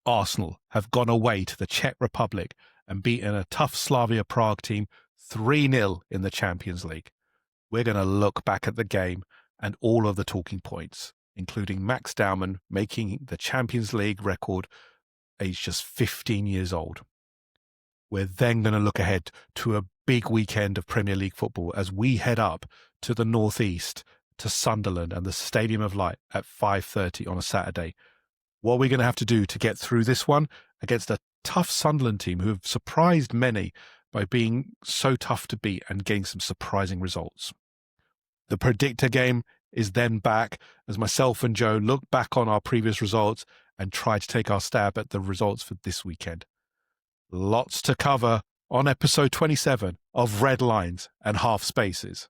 Arsenal have gone away to the Czech Republic and beaten a tough Slavia Prague team 3-0 in the Champions League. We're going to look back at the game and all of the talking points, including Max Daumann making the Champions League record aged just 15 years old. We're then going to look ahead to a big weekend of Premier League football as we head up to the northeast to Sunderland and the Stadium of Light at 5:30 on a Saturday. What are we going to have to do to get through this one against a tough Sunderland team who have surprised many by being so tough to beat and getting some surprising results? The predictor game is then back as myself and Joe look back on our previous results and try to take our stab at the results for this weekend. Lots to cover on episode 27 of Red Lines and Half Spaces.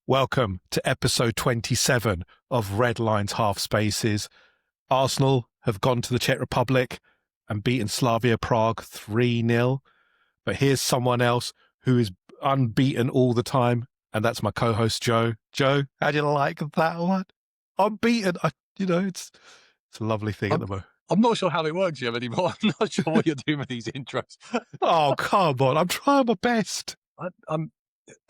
Welcome to episode 27 of Red Lines Half Spaces. Arsenal have gone to the Czech Republic and beaten Slavia Prague 3-0. But here's someone else who is unbeaten all the time, and that's my co-host Joe. Joe, how do you like that one? Unbeaten. It's a lovely thing at the moment. I'm not sure how it works, Jim, anymore. I'm not sure what you're doing with these intros. Oh, come on. I'm trying my best.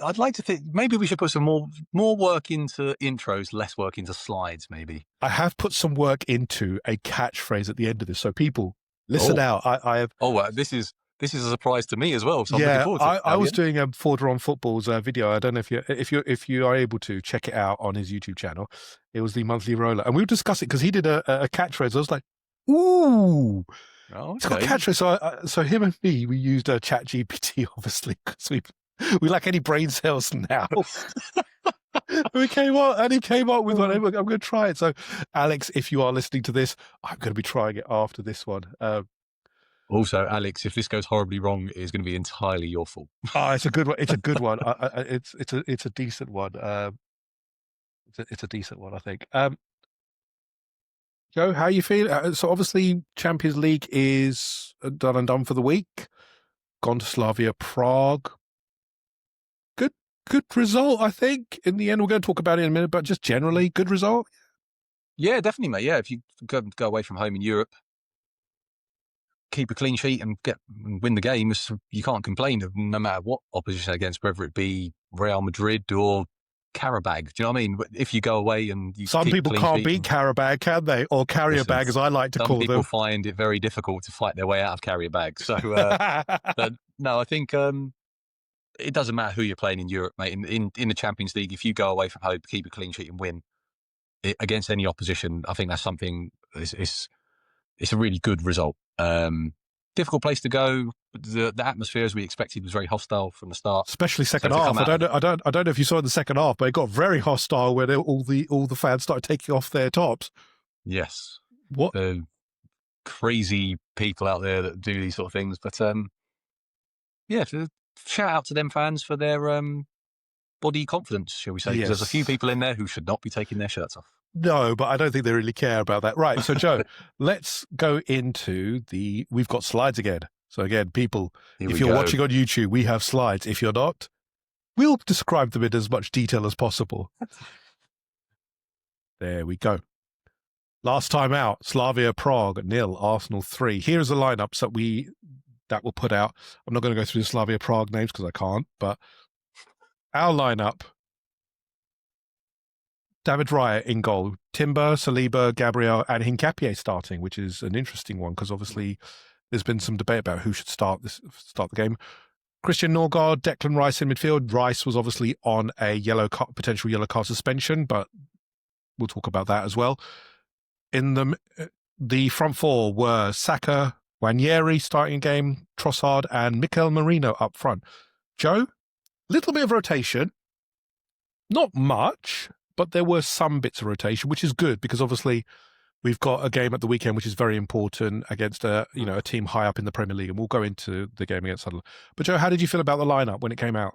I'd like to think maybe we should put some more work into intros, less work into slides, maybe. I have put some work into a catchphrase at the end of this, so people listen out. I have. Oh, this is a surprise to me as well. So I'm looking forward to it. I was doing a Forder on Football's video. I don't know if you are able to check it out on his YouTube channel. It was the monthly roller, and we were discussing because he did a catchphrase. I was like, ooh. Oh, okay. It's got a catchphrase. So him and me, we used ChatGPT obviously because we lack any brain cells now. He came up with one. I'm going to try it. So, Alex, if you are listening to this, I'm going to be trying it after this one. Also, Alex, if this goes horribly wrong, it's going to be entirely your fault. It's a good one. It's a good one. It's a decent one. It's a decent one, I think. Joe, how you feel? So, obviously, Champions League is done and done for the week. Gone to Slavia Prague. Good result, I think. In the end, we're going to talk about it in a minute, but just generally, good result. Yeah, definitely, mate. Yeah, if you go away from home in Europe, keep a clean sheet and win the game, you can't complain of no matter what opposition against, whether it be Real Madrid or Karabag. Do you know what I mean? If you go away and you some people can't beat Karabag, can they? Or carrier bag, as I like to call them. Some people find it very difficult to fight their way out of carrier bag. So, but no, I think. It doesn't matter who you're playing in Europe, mate. In the Champions League, if you go away from home, keep a clean sheet and win against any opposition, I think that's something. It's a really good result. Difficult place to go. The atmosphere, as we expected, was very hostile from the start, especially second half. I don't know if you saw in the second half, but it got very hostile when all the fans started taking off their tops. Yes, what the crazy people out there that do these sort of things, but yeah. Shout out to them fans for their body confidence, shall we say? Because there's a few people in there who should not be taking their shirts off. No, but I don't think they really care about that. Right, so Joe, let's go into we've got slides again. So again, people, if you're watching on YouTube, we have slides. If you're not, we'll describe them in as much detail as possible. There we go. Last time out, Slavia Prague 0, Arsenal 3. Here's the lineups that we'll put out. I'm not going to go through the Slavia Prague names because I can't, but our lineup: David Raya in goal, Timber, Saliba, Gabriel, and Hincapié starting, which is an interesting one because obviously there's been some debate about who should start the game. Christian Norgard, Declan Rice in midfield. Rice was obviously on a potential yellow card suspension, but we'll talk about that as well. In the front four were Saka, Wanyeri starting game, Trossard, and Mikel Merino up front. Joe, little bit of rotation. Not much, but there were some bits of rotation, which is good because obviously we've got a game at the weekend which is very important against a team high up in the Premier League, and we'll go into the game against Sunderland. But Joe, how did you feel about the lineup when it came out?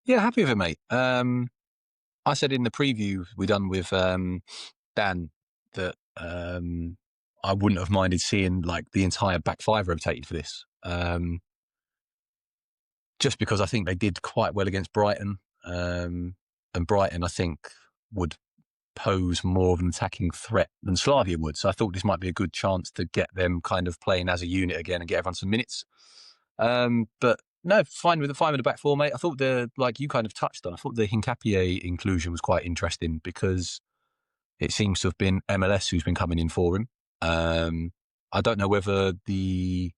Yeah, happy with it, mate. I said in the preview we done with Dan that I wouldn't have minded seeing like the entire back five rotated for this. Just because I think they did quite well against Brighton. And Brighton, I think, would pose more of an attacking threat than Slavia would. So I thought this might be a good chance to get them kind of playing as a unit again and get everyone some minutes. But no, fine with the back four, mate. I thought like you kind of touched on, I thought the Hincapié inclusion was quite interesting because it seems to have been MLS who's been coming in for him. I don't know whether the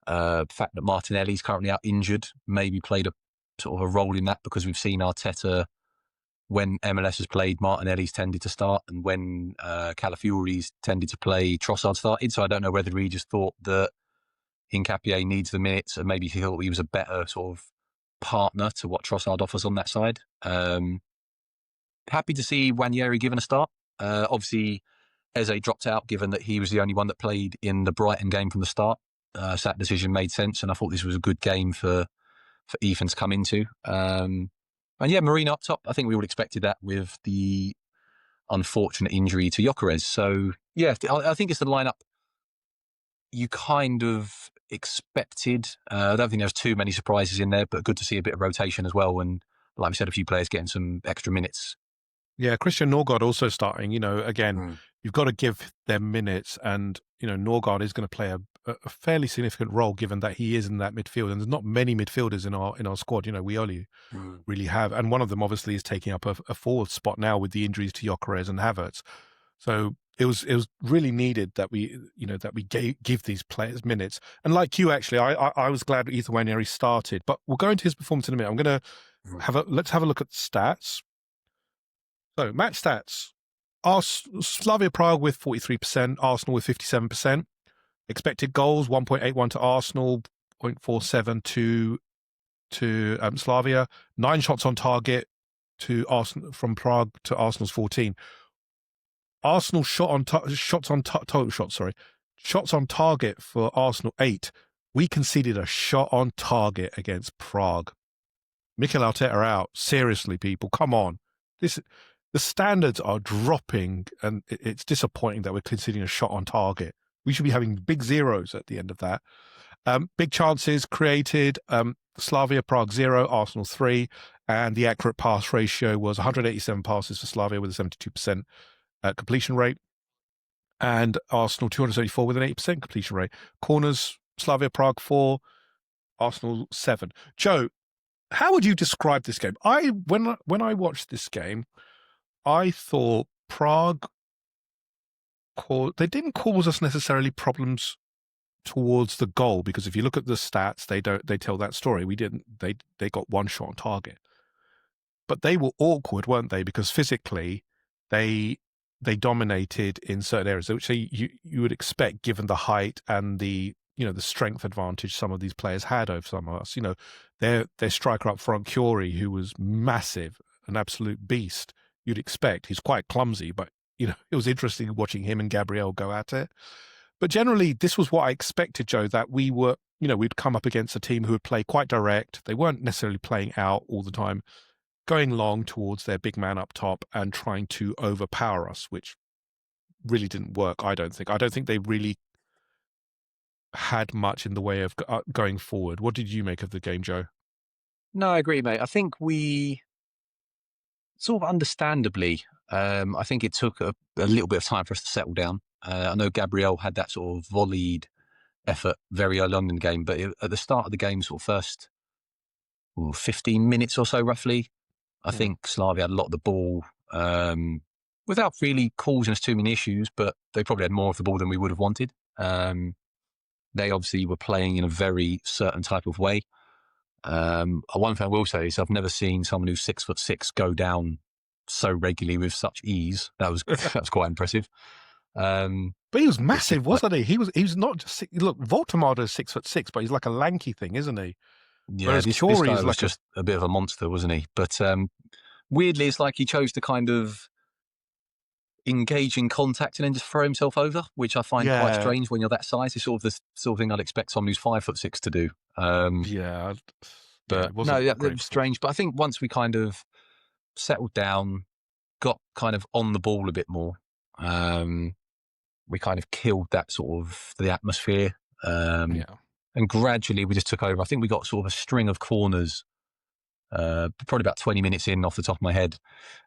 fact that Martinelli's currently out injured maybe played a sort of a role in that, because we've seen Arteta, when MLS has played, Martinelli's tended to start, and when Calafiori's tended to play, Trossard started. So I don't know whether he just thought that Hincapié needs the minutes, and maybe he thought he was a better sort of partner to what Trossard offers on that side. Happy to see Wanyeri given a start. Obviously, Eze dropped out, given that he was the only one that played in the Brighton game from the start. So that decision made sense, and I thought this was a good game for Ethan to come into. And yeah, Marino up top. I think we all expected that with the unfortunate injury to Gyökeres. So yeah, I think it's the lineup you kind of expected. I don't think there's too many surprises in there, but good to see a bit of rotation as well. And like I said, a few players getting some extra minutes. Yeah, Christian Norgard also starting. Again, you've got to give them minutes, and Norgard is going to play a fairly significant role, given that he is in that midfield, and there's not many midfielders in our squad. We only really have, and one of them obviously is taking up a forward spot now with the injuries to Gyökeres and Havertz. So it was really needed that we give these players minutes. And like you, actually, I was glad Ethan Wanyeri started, but we'll go into his performance in a minute. I'm going to let's have a look at the stats. So, match stats. Slavia Prague with 43%, Arsenal with 57%. Expected goals, 1.81 to Arsenal, 0.47 to Slavia. 9 shots on target to Arsenal from Prague to Arsenal's 14. Arsenal shots on target for Arsenal 8. We conceded a shot on target against Prague. Mikel Arteta out. Seriously, people, come on. The standards are dropping, and it's disappointing that we're conceding a shot on target. We should be having big zeros at the end of that. Big chances created, Slavia Prague 0, Arsenal 3, and the accurate pass ratio was 187 passes for Slavia with a 72% completion rate, and Arsenal 274 with an 8% completion rate. Corners, Slavia Prague 4, Arsenal 7. Joe, how would you describe this game? When I watched this game, I thought Prague they didn't cause us necessarily problems towards the goal, because if you look at the stats, they tell that story. We didn't. They got 1 shot on target, but they were awkward, weren't they? Because physically, they dominated in certain areas, which you would expect given the height and the strength advantage some of these players had over some of us. Their striker up front, Curie, who was massive, an absolute beast. You'd expect. He's quite clumsy, but it was interesting watching him and Gabriel go at it. But generally, this was what I expected, Joe, that we were, we'd come up against a team who would play quite direct. They weren't necessarily playing out all the time, going long towards their big man up top and trying to overpower us, which really didn't work, I don't think. I don't think they really had much in the way of going forward. What did you make of the game, Joe? No, I agree, mate. I think we sort of understandably, I think it took a little bit of time for us to settle down. I know Gabriel had that sort of volleyed effort very early on in the game, but at the start of the game, sort of first 15 minutes or so roughly, I think Slavia had a lot of the ball without really causing us too many issues, but they probably had more of the ball than we would have wanted. They obviously were playing in a very certain type of way. One thing I will say is I've never seen someone who's 6'6" go down so regularly with such ease. That was quite impressive. But he was massive, wasn't he? He was not just look. Voltemade is 6'6", but he's like a lanky thing, isn't he? Yeah, whereas this Curie guy is was like just a bit of a monster, wasn't he? But weirdly, it's like he chose to kind of engage in contact and then just throw himself over, which I find quite strange when you're that size. It's sort of the sort of thing I'd expect someone who's 5'6" to do. But it wasn't that great was performance. strange. But I think once we kind of settled down, got kind of on the ball a bit more, we kind of killed that sort of the atmosphere. And gradually we just took over. I think we got sort of a string of corners, probably about 20 minutes in off the top of my head.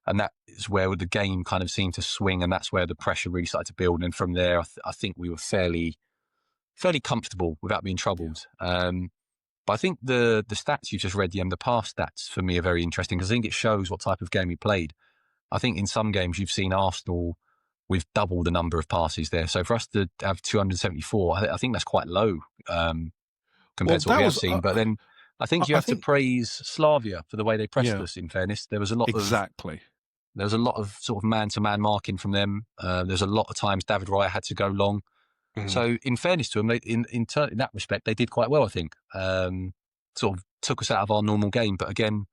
And that is where the game kind of seemed to swing, and that's where the pressure really started to build. And from there, I think we were fairly comfortable without being troubled. But I think the stats you just read, the pass stats for me are very interesting because I think it shows what type of game we played. I think in some games you've seen Arsenal with double the number of passes there. So for us to have 274, I think that's quite low compared to what we have seen. But then I think you have to praise Slavia for the way they pressed us, in fairness. There was a lot there was a lot of sort of man-to-man marking from them. There's a lot of times David Raya had to go long. So in fairness to them, in that respect, they did quite well, I think. Sort of took us out of our normal game. But again,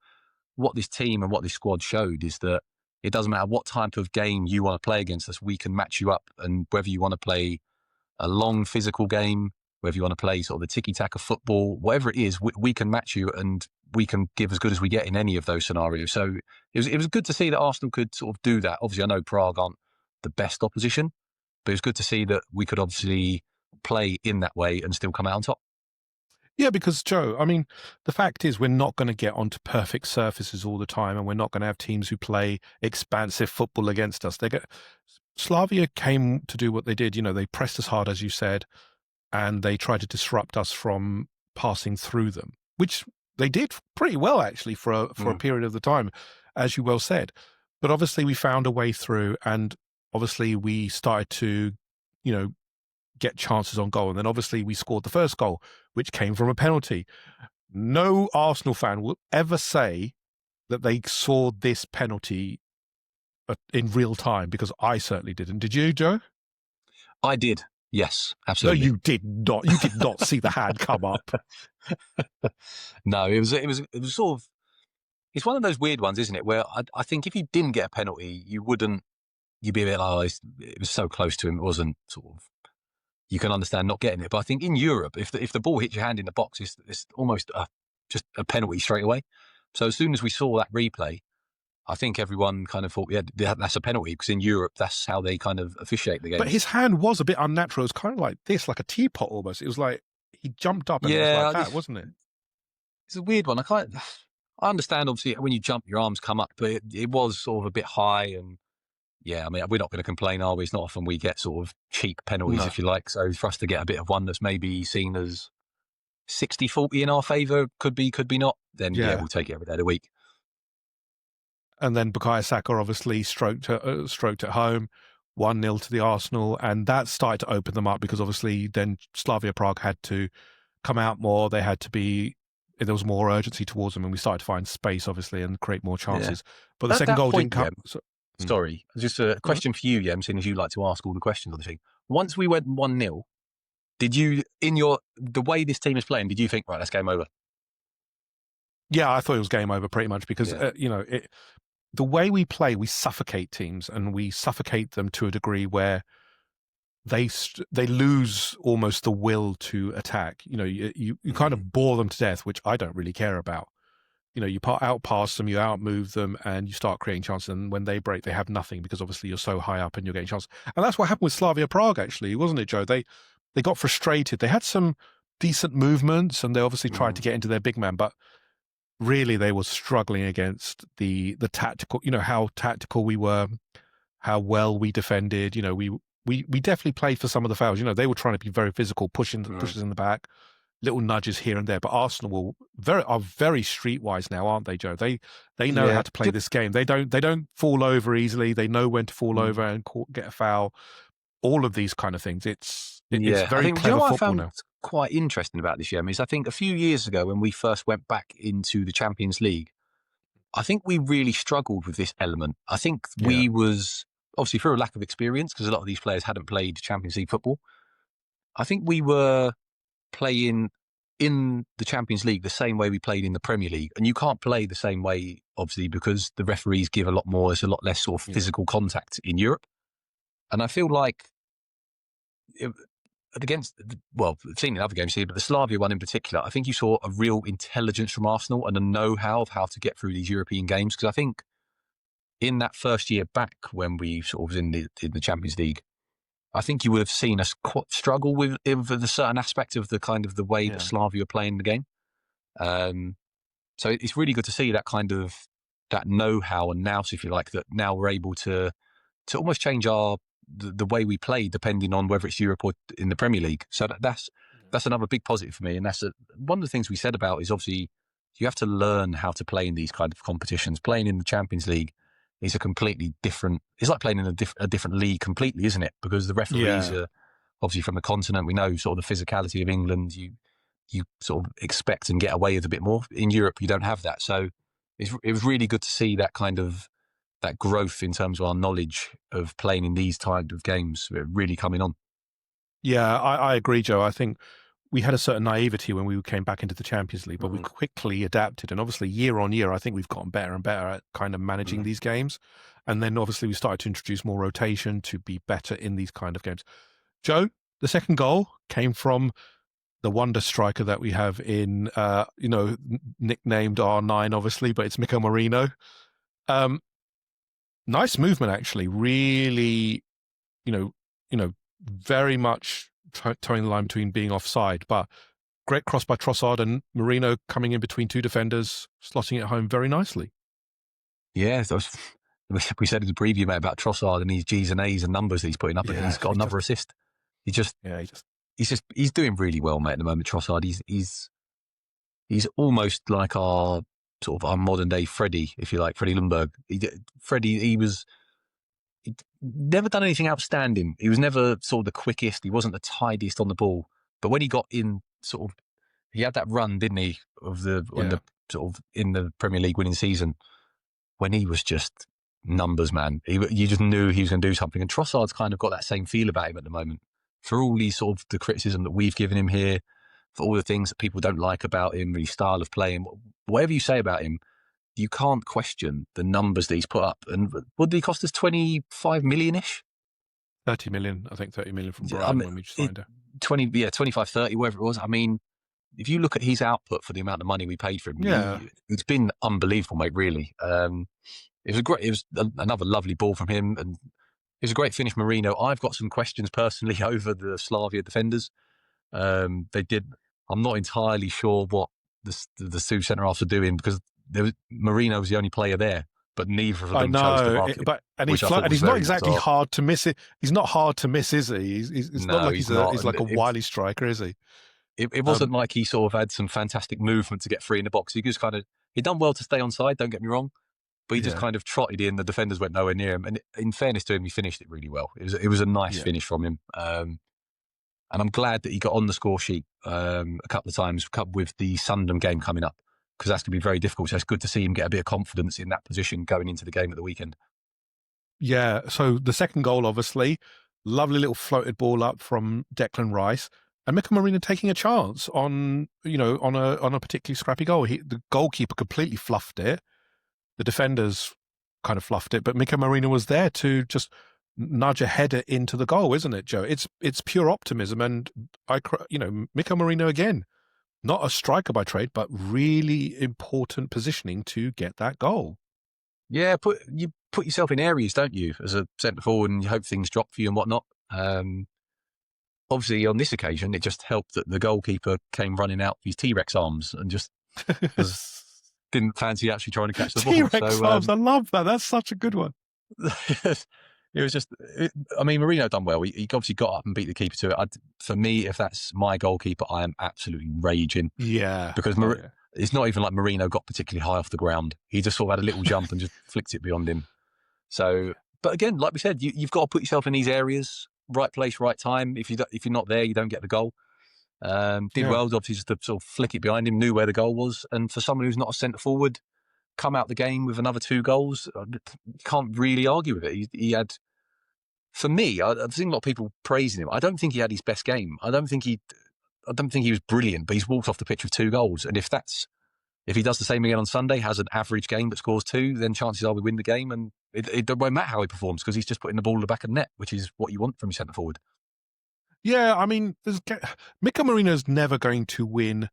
what this team and what this squad showed is that it doesn't matter what type of game you want to play against us, we can match you up. And whether you want to play a long physical game, whether you want to play sort of the tiki-taka football, whatever it is, we can match you and we can give as good as we get in any of those scenarios. So it was good to see that Arsenal could sort of do that. Obviously, I know Prague aren't the best opposition, but it was good to see that we could obviously play in that way and still come out on top. Yeah, because Joe, I mean, the fact is we're not going to get onto perfect surfaces all the time, and we're not going to have teams who play expansive football against us. Slavia came to do what they did. They pressed us hard, as you said, and they tried to disrupt us from passing through them, which they did pretty well, actually, for a period of the time, as you well said. But obviously we found a way through, and obviously we started to, get chances on goal. And then obviously we scored the first goal, which came from a penalty. No Arsenal fan will ever say that they saw this penalty in real time, because I certainly didn't. Did you, Joe? I did. Yes, absolutely. No, you did not. You did not see the hand come up. No, it was sort of, it's one of those weird ones, isn't it? Where I think if you didn't get a penalty, you'd be a bit like, it was so close to him. It wasn't sort of, you can understand not getting it. But I think in Europe, if the ball hits your hand in the box, it's almost just a penalty straight away. So as soon as we saw that replay, I think everyone kind of thought, yeah, that's a penalty, because in Europe, that's how they kind of officiate the game. But his hand was a bit unnatural. It was kind of like this, like a teapot almost. It was like he jumped up and it was like that, wasn't it? It's a weird one. I understand, obviously, when you jump, your arms come up, but it was sort of a bit high. And yeah, I mean, we're not going to complain, are we? It's not often we get sort of cheap penalties, if you like. So for us to get a bit of one that's maybe seen as 60-40 in our favour, could be not, then yeah, we'll take it every day of the week. And then Bukayo Saka obviously stroked it home, 1-0 to the Arsenal, and that started to open them up, because obviously then Slavia Prague had to come out more. There was more urgency towards them, and we started to find space, obviously, and create more chances. Yeah. But the second goal didn't come. Sorry, just a question for you, Yem, seeing as you like to ask all the questions on the thing. Once we went 1-0, did you, the way this team is playing, did you think, right, that's game over? Yeah, I thought it was game over pretty much, because the way we play, we suffocate teams, and we suffocate them to a degree where they lose almost the will to attack. You kind of bore them to death, which I don't really care about. You outpass them, you outmove them, and you start creating chances. And when they break, they have nothing, because obviously you're so high up and you're getting chances. And that's what happened with Slavia Prague, actually, wasn't it, Joe? They got frustrated. They had some decent movements, and they obviously tried to get into their big man, but really they were struggling against the tactical, how tactical we were, how well we defended. We definitely played for some of the fouls. They were trying to be very physical, pushes in the back, little nudges here and there. But Arsenal are very streetwise now, aren't they, Joe? They know how to play this game. They don't fall over easily. They know when to fall over and get a foul. All of these kind of things. It's very clever football now. Quite interesting about this, Yem, is I think a few years ago when we first went back into the Champions League, I think we really struggled with this element. I think we was, obviously through a lack of experience, because a lot of these players hadn't played Champions League football. I think we were playing in the Champions League the same way we played in the Premier League. And you can't play the same way, obviously, because the referees give a lot more, there's a lot less sort of physical contact in Europe. And I feel like well, I've seen in other games here, but the Slavia one in particular, I think you saw a real intelligence from Arsenal and a know-how of how to get through these European games. Because I think in that first year back when we sort of was in the Champions League, I think you would have seen us struggle with a certain aspect of the kind of the way that Slavia are playing the game. So it's really good to see that kind of that know-how and nous, if you like, that now we're able to almost change the way we play depending on whether it's Europe or in the Premier League. So that's another big positive for me. And that's one of the things we said about is obviously you have to learn how to play in these kind of competitions. Playing in the Champions League is a completely different. It's like playing in a different league completely, isn't it? Because the referees are obviously from the continent. We know sort of the physicality of England. You sort of expect and get away with a bit more. In Europe, you don't have that. So it was really good to see that kind of that growth in terms of our knowledge of playing in these types of games really coming on. Yeah, I agree, Joe. I think we had a certain naivety when we came back into the Champions League, but we quickly adapted. And obviously, year on year, I think we've gotten better and better at kind of managing these games. And then obviously, we started to introduce more rotation to be better in these kind of games. Joe, the second goal came from the wonder striker that we have in, nicknamed R9, obviously, but it's Miko Marino. Nice movement, actually. Really, very much towing the line between being offside, but great cross by Trossard and Marino coming in between two defenders, slotting it home very nicely. Yeah, we said in the preview, mate, about Trossard and his G's and A's and numbers that he's putting up, and he's got another assist. He's doing really well, mate, at the moment. Trossard, he's almost like our modern day Freddie, if you like, Freddie Lundberg. He'd never done anything outstanding. He was never sort of the quickest. He wasn't the tidiest on the ball. But when he got in, he had that run, didn't he, in the Premier League winning season, when he was just numbers, man. You just knew he was going to do something. And Trossard's kind of got that same feel about him at the moment. For all these sort of the criticism that we've given him here, for all the things that people don't like about him, his style of playing, whatever you say about him, you can't question the numbers that he's put up. And what did he cost us? 25 million-ish? 30 million, I think 30 million from Brighton when we signed it. 25, 30, whatever it was. I mean, if you look at his output for the amount of money we paid for him, it's been unbelievable, mate, really. It was another lovely ball from him, and it was a great finish, Marino. I've got some questions personally over the Slavia defenders. I'm not entirely sure what the two centre-halves are doing, because Marino was the only player there, but neither of them chose to mark it. He's not exactly hard to miss it. He's not hard to miss, is he? It's not like he's like a wily striker, is he? It wasn't like he sort of had some fantastic movement to get free in the box. He just he done well to stay onside, don't get me wrong, but he just kind of trotted in. The defenders went nowhere near him, and in fairness to him, he finished it really well. It was a nice finish from him. And I'm glad that he got on the score sheet a couple of times with the Sunderland game coming up, because that's going to be very difficult. So it's good to see him get a bit of confidence in that position going into the game at the weekend. Yeah, so the second goal, obviously, lovely little floated ball up from Declan Rice, and Miko Marino taking a chance on a particularly scrappy goal. The goalkeeper completely fluffed it. The defenders kind of fluffed it, but Miko Marino was there to just nudge a header into the goal, isn't it, Joe? It's pure optimism, and Miko Marino again, not a striker by trade, but really important positioning to get that goal. Yeah, you put yourself in areas, don't you, as a centre forward, and you hope things drop for you and whatnot. Obviously, on this occasion, it just helped that the goalkeeper came running out with his T-Rex arms and just didn't fancy actually trying to catch the ball. T-Rex arms, I love that. That's such a good one. It was just, Marino done well. He obviously got up and beat the keeper to it. For me, if that's my goalkeeper, I am absolutely raging. Yeah. Because it's not even like Marino got particularly high off the ground. He just sort of had a little jump and just flicked it beyond him. So, but again, like we said, you've got to put yourself in these areas, right place, right time. If you're not there, you don't get the goal. Did well, obviously, just to sort of flick it behind him, knew where the goal was. And for someone who's not a centre forward, come out the game with another 2 goals, you can't really argue with it. He had, for me, I've seen a lot of people praising him. I don't think he had his best game. I don't think he was brilliant, but he's walked off the pitch with 2 goals. And if he does the same again on Sunday, has an average game but scores 2, then chances are we win the game. And it won't matter how he performs, because he's just putting the ball in the back of the net, which is what you want from your centre forward. Yeah, I mean, Mika Marino's never going to win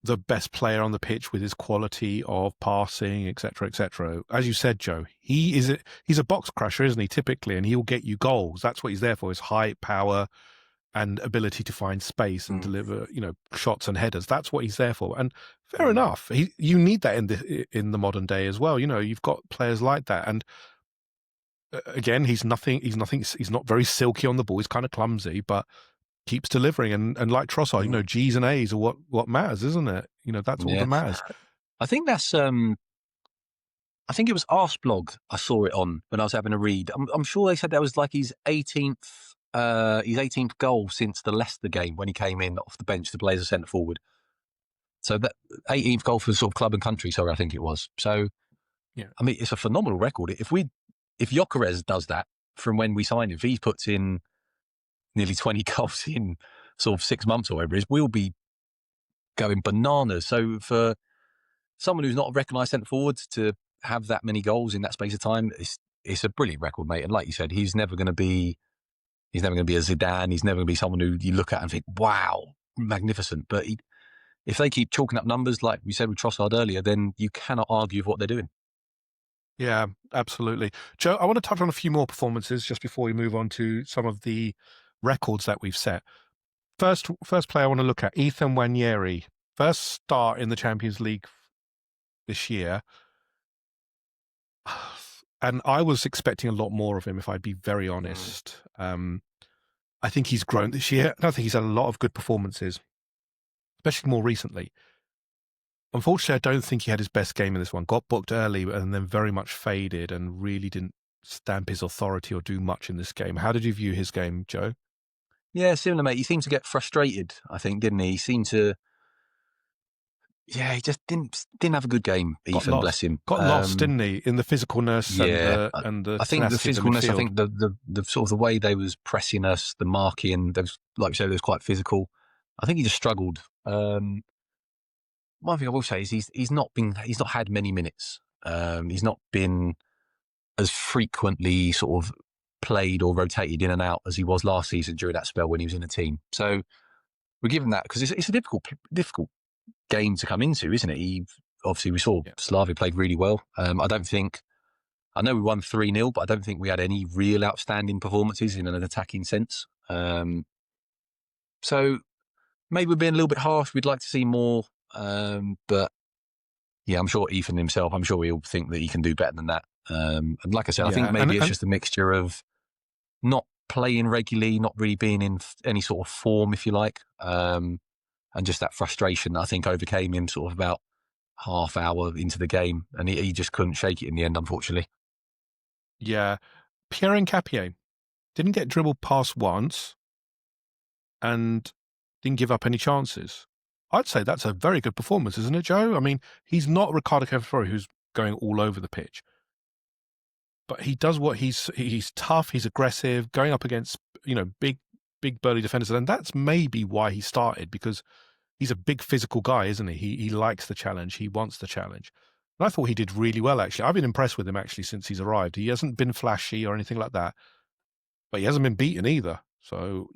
the best player on the pitch with his quality of passing, etc., etc. As you said, Joe, he's a box crusher, isn't he? Typically, and he'll get you goals. That's what he's there for: his height, power, and ability to find space and deliver, shots and headers. That's what he's there for. And fair enough, you need that in the modern day as well. You've got players like that, and again, he's not very silky on the ball. He's kind of clumsy, but keeps delivering, and like Trossard, G's and A's are what matters, isn't it? That's all that matters. I think that's I think it was Arseblog I saw it on when I was having a read. I'm sure they said that was like his 18th goal since the Leicester game when he came in off the bench to play as a centre forward. So that 18th goal for sort of club and country, sorry, I think it was. So yeah, I mean, it's a phenomenal record. If Gyökeres does that from when we signed him, if he puts in nearly 20 goals in sort of 6 months or whatever it is, we'll be going bananas. So for someone who's not a recognised centre forward to have that many goals in that space of time, it's a brilliant record, mate. And like you said, he's never going to be a Zidane. He's never going to be someone who you look at and think, wow, magnificent. But if they keep chalking up numbers like we said with Trossard earlier, then you cannot argue with what they're doing. Yeah, absolutely. Joe, I want to touch on a few more performances just before we move on to some of the records that we've set. First player I want to look at, Ethan Nwaneri. First start in the Champions League this year. And I was expecting a lot more of him, if I'd be very honest. I think he's grown this year. And I think he's had a lot of good performances, especially more recently. Unfortunately, I don't think he had his best game in this one. Got booked early and then very much faded and really didn't stamp his authority or do much in this game. How did you view his game, Joe? Yeah, similar, mate. He seemed to get frustrated, I think, didn't he? He seemed to... Yeah, he just didn't have a good game, Ethan, bless him. Got lost, didn't he, in the physicalness and the I think the physicalness, I think the sort of the way they was pressing us, the marking, like you said, it was quite physical. I think he just struggled. One thing I will say is he's not had many minutes. He's not been as frequently sort of played or rotated in and out as he was last season during that spell when he was in a team. So we're giving that because it's a difficult game to come into, isn't it? Obviously we saw Slavia played really well. I know we won 3-0, but I don't think we had any real outstanding performances in an attacking sense. So maybe we're being a little bit harsh. We'd like to see more. But yeah, I'm sure Ethan himself, I'm sure he'll think that he can do better than that. And like I said, I think maybe it's just a mixture of not playing regularly, not really being in any sort of form, if you like. And just that frustration, I think, overcame him sort of about half hour into the game, and he just couldn't shake it in the end, unfortunately. Yeah. Pierre Nkapie didn't get dribbled past once and didn't give up any chances. I'd say that's a very good performance, isn't it, Joe? I mean, he's not Ricardo Cavafori, who's going all over the pitch. But he does what he's tough, he's aggressive, going up against, big burly defenders, and that's maybe why he started, because he's a big physical guy, isn't he? He likes the challenge, he wants the challenge. And I thought he did really well, actually. I've been impressed with him, actually, since he's arrived. He hasn't been flashy or anything like that, but he hasn't been beaten either. So,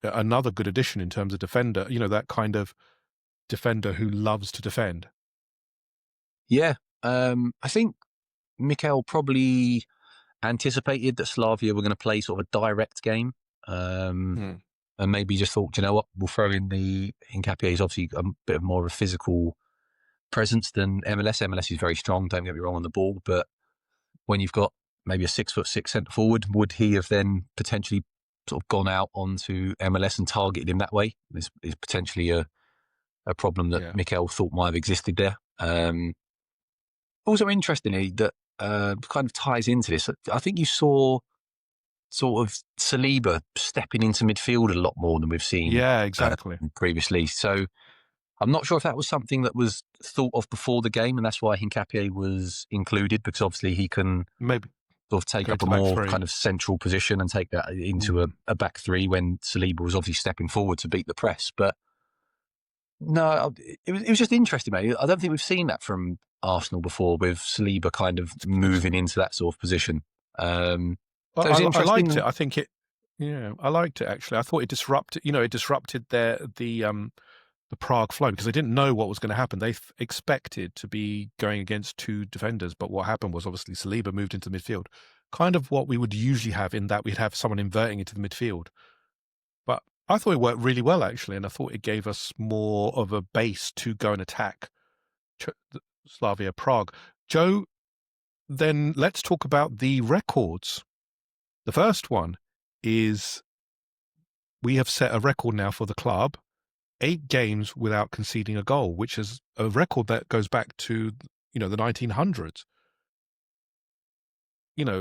another good addition in terms of defender, that kind of defender who loves to defend. Yeah, I think Mikel probably anticipated that Slavia were going to play sort of a direct game. And maybe just thought, you know what, we'll throw in the Nkapie. Is obviously a bit more of a physical presence than MLS. MLS is very strong, don't get me wrong, on the ball, but when you've got maybe a 6'6" centre forward, would he have then potentially sort of gone out onto MLS and targeted him that way? Is potentially a problem that Mikel thought might have existed there. Also interestingly, that kind of ties into this. I think you saw sort of Saliba stepping into midfield a lot more than we've seen previously. So I'm not sure if that was something that was thought of before the game, and that's why Nkapie was included, because obviously he can maybe sort of take up a more kind of central position and take that into a back three when Saliba was obviously stepping forward to beat the press. But no, it was just interesting, mate. I don't think we've seen that from Arsenal before, with Saliba kind of moving into that sort of position. I liked it. I think Yeah, I liked it actually. I thought it disrupted, it disrupted the Prague flow because they didn't know what was going to happen. They expected to be going against two defenders, but what happened was obviously Saliba moved into midfield, kind of what we would usually have in that we'd have someone inverting into the midfield. But I thought it worked really well actually, and I thought it gave us more of a base to go and attack Slavia Prague. Joe, then let's talk about the records. The first one is we have set a record now for the club, 8 games without conceding a goal, which is a record that goes back to, the 1900s.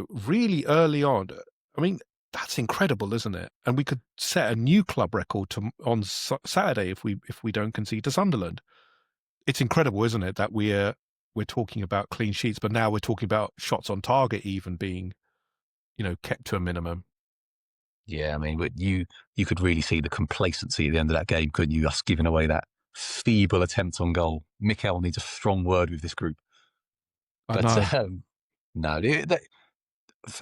Really early on. I mean, that's incredible, isn't it? And we could set a new club record on Saturday if we don't concede to Sunderland. It's incredible, isn't it, that we're talking about clean sheets, but now we're talking about shots on target even being, kept to a minimum. Yeah, I mean, you could really see the complacency at the end of that game, couldn't you? Us giving away that feeble attempt on goal. Mikel needs a strong word with this group. I know. No,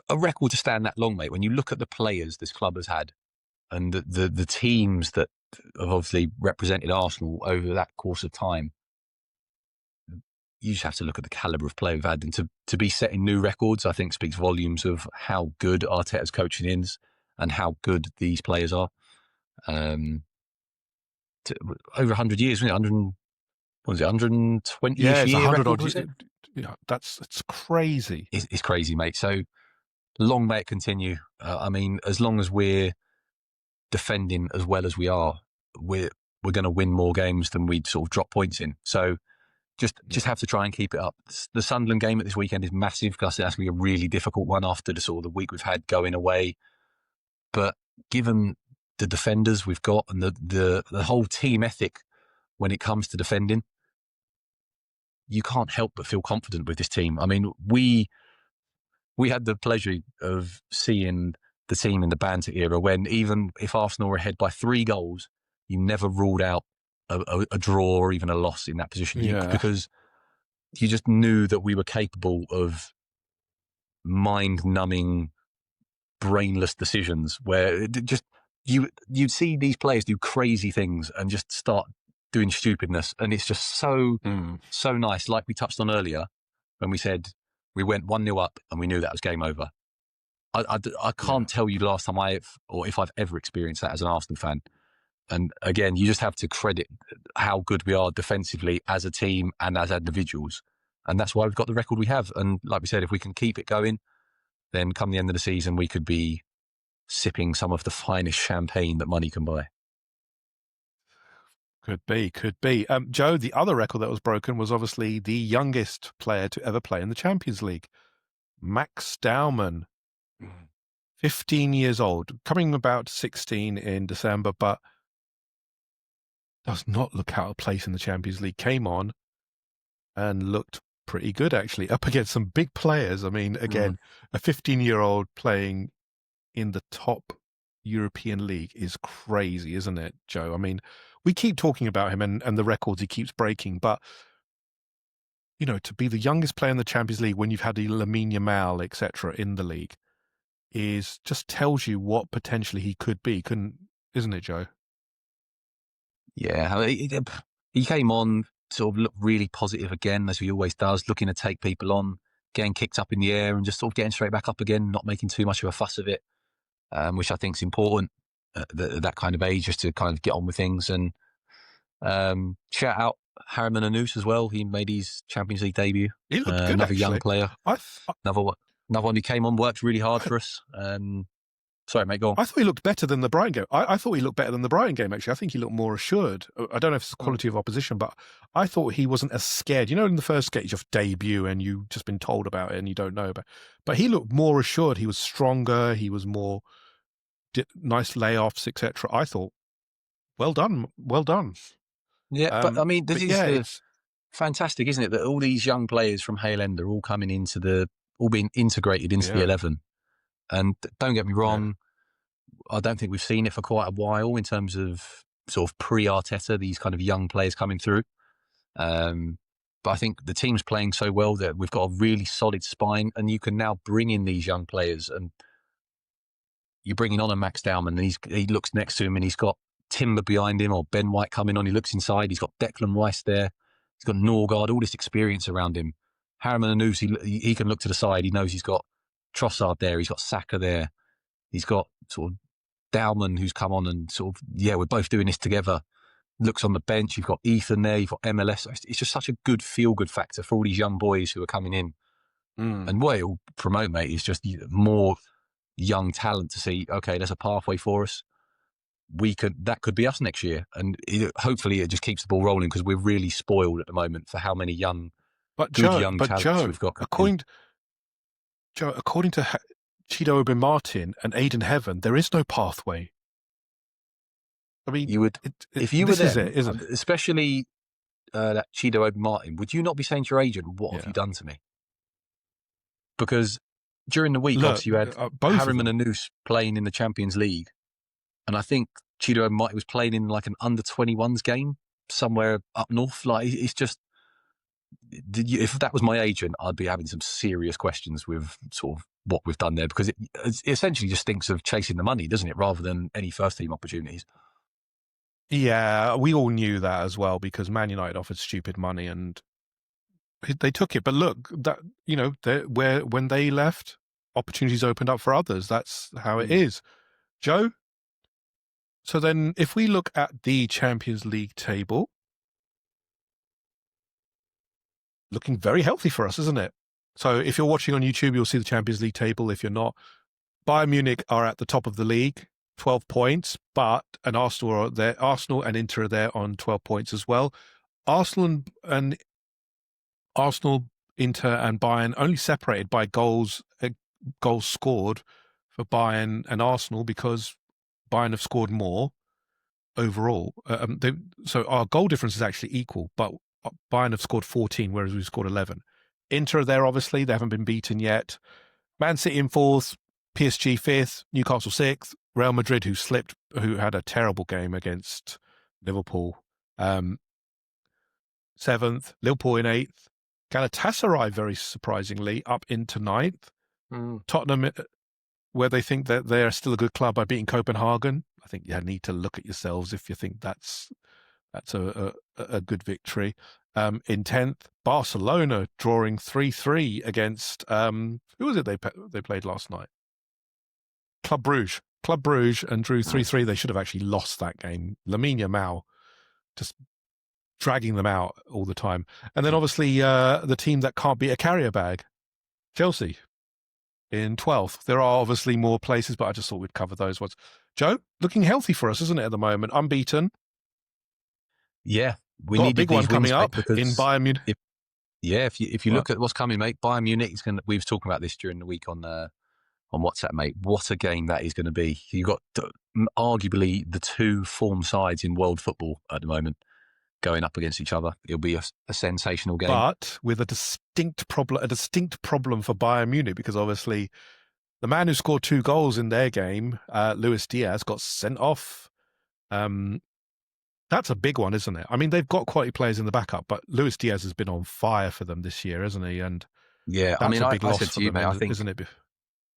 a record to stand that long, mate. When you look at the players this club has had and the teams that have obviously represented Arsenal over that course of time, you just have to look at the calibre of play we've had. And to be setting new records, I think speaks volumes of how good Arteta's coaching is and how good these players are. Over 100 years, wasn't it? 120 Yeah, it's year 100 record, odd. was it? It's crazy. It's crazy, mate. So long may it continue. I mean, as long as we're defending as well as we are, we're going to win more games than we'd sort of drop points in. So just have to try and keep it up. The Sunderland game at this weekend is massive because that's going to be a really difficult one after the sort of the week we've had going away. But given the defenders we've got and the whole team ethic when it comes to defending, you can't help but feel confident with this team. I mean, we had the pleasure of seeing the team in the Banter era when even if Arsenal were ahead by 3 goals, you never ruled out a draw or even a loss in that position because you just knew that we were capable of mind-numbing, brainless decisions where you'd see these players do crazy things and just start doing stupidness, and it's just so nice. Like we touched on earlier when we said we went 1-0 up and we knew that was game over. I can't tell you the last time if I've ever experienced that as an Arsenal fan. And again, you just have to credit how good we are defensively as a team and as individuals. And that's why we've got the record we have. And like we said, if we can keep it going, then come the end of the season, we could be sipping some of the finest champagne that money can buy. Could be. Joe, the other record that was broken was obviously the youngest player to ever play in the Champions League. Max Staumann, 15 years old, coming about 16 in December, but does not look out of place in the Champions League. Came on and looked pretty good, actually, up against some big players. I mean, again, a 15-year-old playing in the top European league is crazy, isn't it, Joe? I mean, we keep talking about him and the records he keeps breaking, but, to be the youngest player in the Champions League when you've had the Yeamin and Joe, etc., in the league is just tells you what potentially he could be, isn't it, Joe? Yeah, he came on, sort of looked really positive again, as he always does, looking to take people on, getting kicked up in the air and just sort of getting straight back up again, not making too much of a fuss of it, which I think is important at that kind of age, just to kind of get on with things. And shout out Harriman Anous as well. He made his Champions League debut. He looked good, another actually. Young player. Another one who came on, worked really hard for us. Sorry, mate, go on. I thought he looked better than the Brighton game. I thought he looked better than the Brighton game, actually. I think he looked more assured. I don't know if it's the quality of opposition, but I thought he wasn't as scared. In the first stage of debut and you've just been told about it and you don't know about it. But he looked more assured. He was stronger. He was more nice layoffs, etc. I thought, well done. Yeah, but I mean, it's fantastic, isn't it, that all these young players from Hale End are all coming all being integrated into the 11. And don't get me wrong, I don't think we've seen it for quite a while in terms of sort of pre-Arteta, these kind of young players coming through. But I think the team's playing so well that we've got a really solid spine, and you can now bring in these young players and you're bringing on a Max Dowman, and he looks next to him, and he's got Timber behind him, or Ben White coming on. He looks inside. He's got Declan Rice there. He's got Norgard, all this experience around him. Harriman Anous, he can look to the side. He knows he's got Trossard there. He's got Saka there. He's got sort of Dowman, who's come on and sort of, we're both doing this together. Looks on the bench. You've got Ethan there. You've got MLS. It's just such a good feel-good factor for all these young boys who are coming in. And what it'll promote, mate, is just more young talent to see, okay, there's a pathway for us. That could be us next year. And hopefully it just keeps the ball rolling, because we're really spoiled at the moment for how many young talents we've got. According to Chido Obi Martin and Aidan Heaven, there is no pathway. I mean, you would, if you were there, isn't it? Especially that Chido Obi Martin, would you not be saying to your agent, what have you done to me? Because during the week, obviously, you had Harriman Anous playing in the Champions League. And I think Chido Obi Martin was playing in like an under-21s game somewhere up north. Like, it's just, if that was my agent, I'd be having some serious questions with sort of what we've done there, because it essentially just stinks of chasing the money, doesn't it, rather than any first-team opportunities. Yeah, we all knew that as well, because Man United offered stupid money and they took it. But look, that when they left, opportunities opened up for others. That's how it is. Joe? So then if we look at the Champions League table, looking very healthy for us, isn't it? So if you're watching on YouTube, you'll see the Champions League table. If you're not, Bayern Munich are at the top of the league, 12 points, and Arsenal and Inter are there on 12 points as well. Arsenal, Inter and Bayern only separated by goals scored for Bayern and Arsenal, because Bayern have scored more overall. So our goal difference is actually equal, but Bayern have scored 14, whereas we've scored 11. Inter are there, obviously. They haven't been beaten yet. Man City in 4th, PSG 5th, Newcastle 6th, Real Madrid, who had a terrible game against Liverpool, 7th, Liverpool in 8th. Galatasaray, very surprisingly, up into 9th. Tottenham, where they think that they're still a good club by beating Copenhagen. I think you need to look at yourselves if you think that's a good victory. In 10th, Barcelona drawing 3-3 against, who was it they played last night? Club Brugge, and drew 3-3. They should have actually lost that game. Lamine Yamal just dragging them out all the time. And then obviously the team that can't beat a carrier bag, Chelsea, in 12th. There are obviously more places, but I just thought we'd cover those ones. Joe, looking healthy for us, isn't it, at the moment? Unbeaten. Yeah, we got need a big one coming up in Bayern Munich. If you look at what's coming, mate, Bayern Munich is going. We were talking about this during the week on WhatsApp, mate. What a game that is going to be! You've got arguably the two form sides in world football at the moment going up against each other. It'll be a sensational game, but with a distinct problem for Bayern Munich, because obviously the man who scored 2 goals in their game, Luis Diaz, got sent off. That's a big one, isn't it? I mean, they've got quality players in the backup, but Luis Diaz has been on fire for them this year, hasn't he? And yeah, I mean, a big loss said for to you, them, mate, I think, isn't it?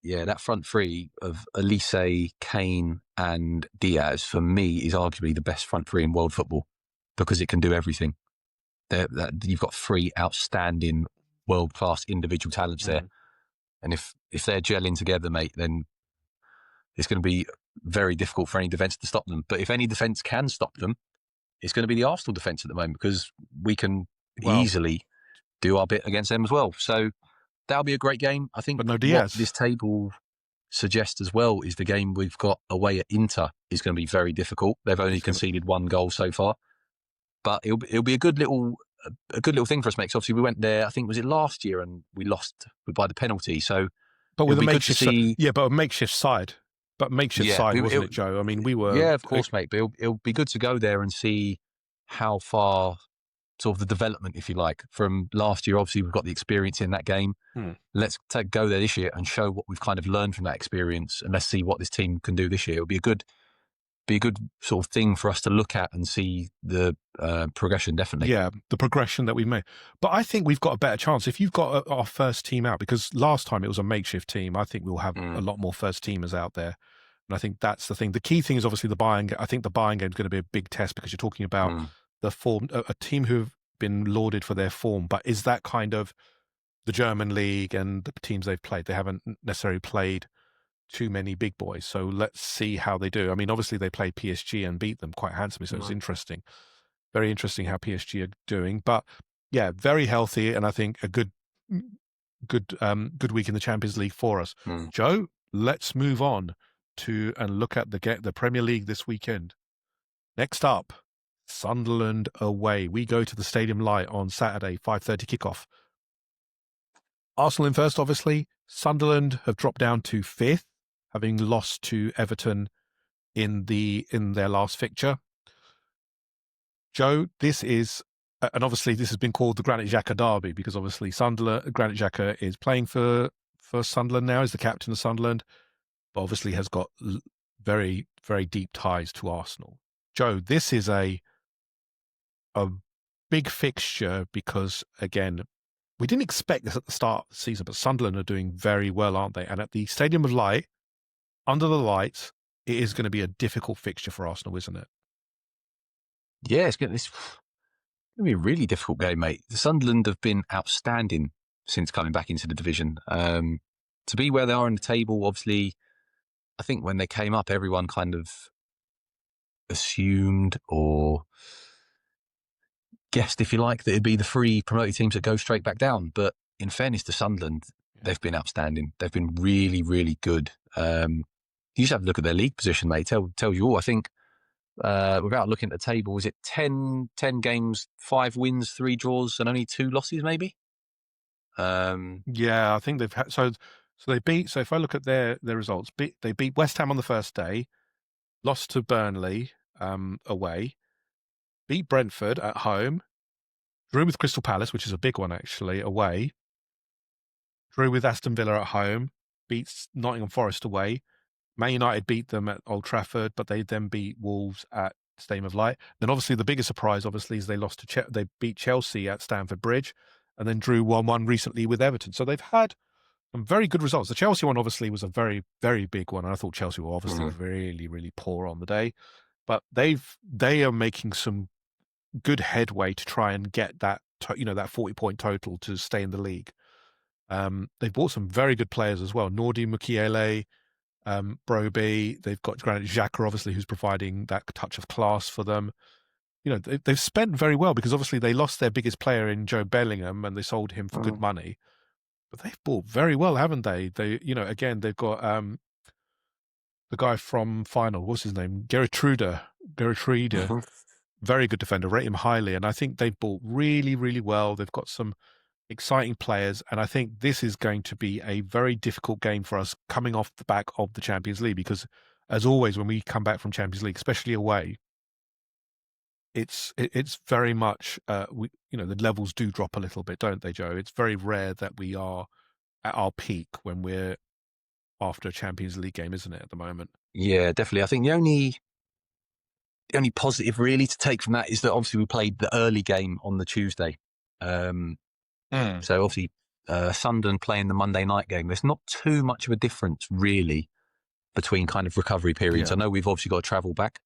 Yeah, that front three of Elise, Kane, and Diaz for me is arguably the best front three in world football, because it can do everything. You've got 3 outstanding world-class individual talents there, and if they're gelling together, mate, then it's going to be very difficult for any defence to stop them. But if any defence can stop them, it's going to be the Arsenal defence at the moment, because we can easily do our bit against them as well. So that'll be a great game. I think but no Diaz. What this table suggests as well is the game we've got away at Inter is going to be very difficult. They've only conceded 1 goal so far, but it'll be a good little thing for us, mate. So obviously we went there, I think, was it last year, and we lost by the penalty. So, but with a makeshift side. But makeshift side, wasn't it, Joe? I mean, we were... Yeah, of course, mate. But it'll be good to go there and see how far, sort of the development, if you like, from last year. Obviously, we've got the experience in that game. Let's go there this year and show what we've kind of learned from that experience, and let's see what this team can do this year. It'll be a good sort of thing for us to look at and see the progression, definitely. Yeah, the progression that we've made. But I think we've got a better chance. If you've got our first team out, because last time it was a makeshift team, I think we'll have a lot more first teamers out there. And I think that's the thing. The key thing is obviously the Bayern. I think the Bayern game is going to be a big test because you're talking about the form, a team who've been lauded for their form. But is that kind of the German league and the teams they've played? They haven't necessarily played too many big boys. So let's see how they do. I mean, obviously they played PSG and beat them quite handsomely. So it's interesting. Very interesting how PSG are doing. But yeah, very healthy. And I think a good week in the Champions League for us. Joe, let's move on to and look at the Premier League this weekend. Next up, Sunderland away. We go to the Stadium Light on Saturday, 5:30 kickoff. Arsenal in first, obviously. Sunderland have dropped down to 5th, having lost to Everton in their last fixture. Joe, this is, and obviously this has been called the Granit Xhaka derby because obviously Granit Xhaka is playing for Sunderland now, is the captain of Sunderland, but obviously has got very, very deep ties to Arsenal. Joe, this is a big fixture because, again, we didn't expect this at the start of the season, but Sunderland are doing very well, aren't they? And at the Stadium of Light, under the lights, it is going to be a difficult fixture for Arsenal, isn't it? Yeah, it's going to be a really difficult game, mate. The Sunderland have been outstanding since coming back into the division. To be where they are in the table, obviously, I think when they came up, everyone kind of assumed or guessed, if you like, that it'd be the 3 promoted teams that go straight back down. But in fairness to Sunderland, they've been outstanding. They've been really, really good. You just have to look at their league position, mate. Tells you all. I think without looking at the table, was it 10 games, 5 wins, 3 draws, and only 2 losses, maybe? Yeah, I think they've had so they beat. So if I look at their results, they beat West Ham on the first day, lost to Burnley away, beat Brentford at home, drew with Crystal Palace, which is a big one actually, away, drew with Aston Villa at home, beats Nottingham Forest away. Man United beat them at Old Trafford, but they then beat Wolves at Stadium of Light. Then obviously the biggest surprise, obviously, is they beat Chelsea at Stamford Bridge, and then drew 1-1 recently with Everton. So they've had some very good results. The Chelsea one obviously was a very, very big one, and I thought Chelsea were obviously really, really poor on the day, but they are making some good headway to try and get that 40-point total to stay in the league. They've bought some very good players as well. Nordi Mukiele, Broby, they've got Granit Xhaka, obviously, who's providing that touch of class for them. They've spent very well because obviously they lost their biggest player in Joe Bellingham and they sold him for good money. But they've bought very well, haven't they? Again, they've got the guy from Final, what's his name? Gertrude, very good defender, rate him highly. And I think they've bought really, really well. They've got some exciting players, and I think this is going to be a very difficult game for us coming off the back of the Champions League, because as always when we come back from Champions League, especially away, it's very much the levels do drop a little bit, don't they, Joe? It's very rare that we are at our peak when we're after a Champions League game, isn't it, at the moment? Yeah, definitely. I think the only positive really to take from that is that obviously we played the early game on the Tuesday. So obviously Sunderland playing the Monday night game, there's not too much of a difference really between kind of recovery periods. Yeah. I know we've obviously got to travel back,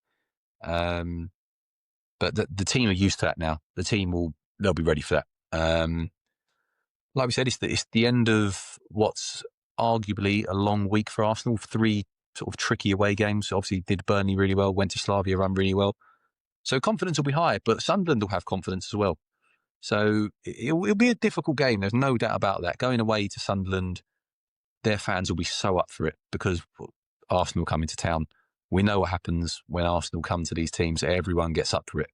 but the team are used to that now. The team they'll be ready for that. Like we said, it's the end of what's arguably a long week for Arsenal. 3 sort of tricky away games. Obviously did Burnley really well, went to Slavia, run really well. So confidence will be high, but Sunderland will have confidence as well. So it'll be a difficult game. There's no doubt about that. Going away to Sunderland, their fans will be so up for it because Arsenal come into town. We know what happens when Arsenal come to these teams. Everyone gets up for it.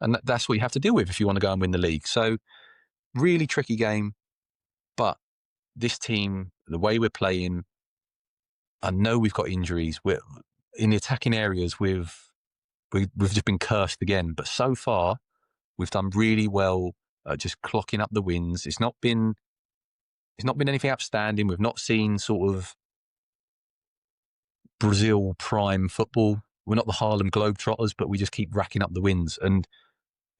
And that's what you have to deal with if you want to go and win the league. So really tricky game. But this team, the way we're playing, I know we've got injuries. We're in the attacking areas. We've just been cursed again. But so far, we've done really well. Just clocking up the wins. It's not been anything outstanding. We've not seen sort of Brazil prime football. We're not the Harlem Globetrotters, but we just keep racking up the wins. And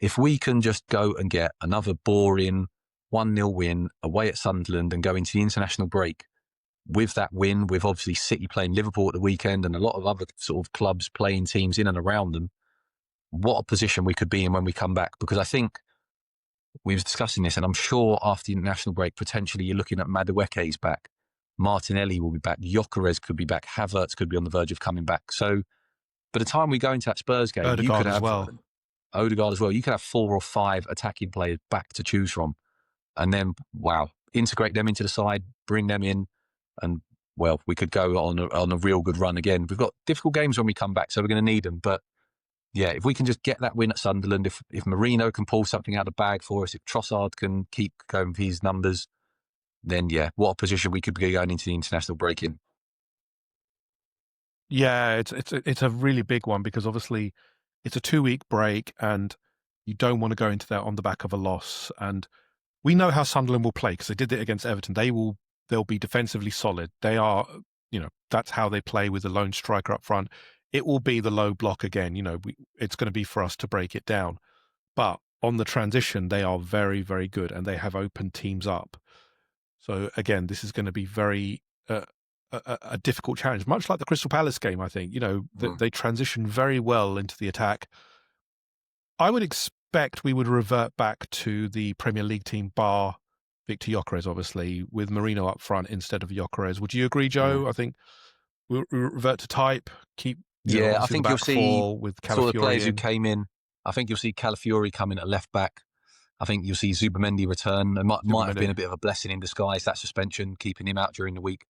if we can just go and get another boring 1-0 win away at Sunderland and go into the international break with that win, with obviously City playing Liverpool at the weekend and a lot of other sort of clubs playing teams in and around them, what a position we could be in when we come back. Because I think we was discussing this, and I'm sure after the international break, potentially you're looking at Madueke's back. Martinelli will be back. Gyökeres could be back. Havertz could be on the verge of coming back. So by the time we go into that Spurs game, you Odegaard could as have well. Odegaard as well. You could have 4 or 5 attacking players back to choose from. And then, wow, integrate them into the side, bring them in, and, well, we could go on a real good run again. We've got difficult games when we come back, so we're going to need them. But, yeah, if we can just get that win at Sunderland, if Marino can pull something out of the bag for us, if Trossard can keep going with his numbers, then, yeah, what a position we could be going into the international break in. Yeah, it's a really big one because obviously it's a 2-week break and you don't want to go into that on the back of a loss. And we know how Sunderland will play because they did it against Everton. They'll be defensively solid. They are, that's how they play with the lone striker up front. It will be the low block again. It's going to be for us to break it down. But on the transition, they are very, very good and they have opened teams up. So again, this is going to be very a difficult challenge, much like the Crystal Palace game. I think they transition very well into the attack. I would expect we would revert back to the Premier League team, bar Victor Gyökeres, obviously, with Marino up front instead of Gyökeres. Would you agree, Joe? I think we'll revert to type. Keep I think you'll see with sort of the players Calafiori who came in. I think you'll see Calafiori come in at left back. I think you'll see Zubamendi return. It might have been a bit of a blessing in disguise, that suspension, keeping him out during the week.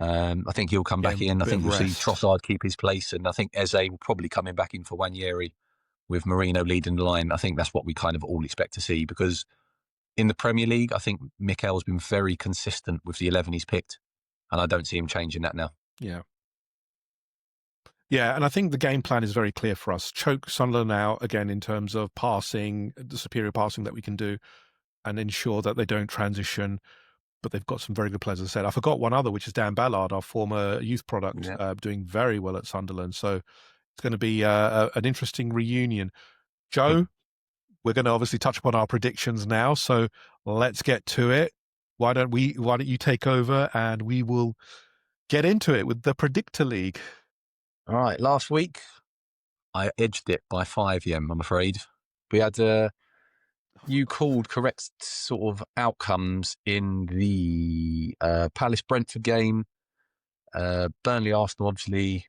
I think he'll come back in. I think you'll see Trossard keep his place. And I think Eze will probably come in back in for Nwaneri with Marino leading the line. I think that's what we kind of all expect to see because in the Premier League, I think Mikel's been very consistent with the 11 he's picked. And I don't see him changing that now. Yeah. Yeah, and I think the game plan is very clear for us. Choke Sunderland out again in terms of passing, the superior passing that we can do, and ensure that they don't transition. But they've got some very good players, as I said. I forgot one other, which is Dan Ballard, our former youth product, doing very well at Sunderland. So it's going to be an interesting reunion. Joe, we're going to obviously touch upon our predictions now. So let's get to it. Why don't you take over and we will get into it with the Predictor League. All right. Last week, I edged it by 5, I'm afraid. We had you called correct sort of outcomes in the Palace Brentford game, Burnley Arsenal, obviously,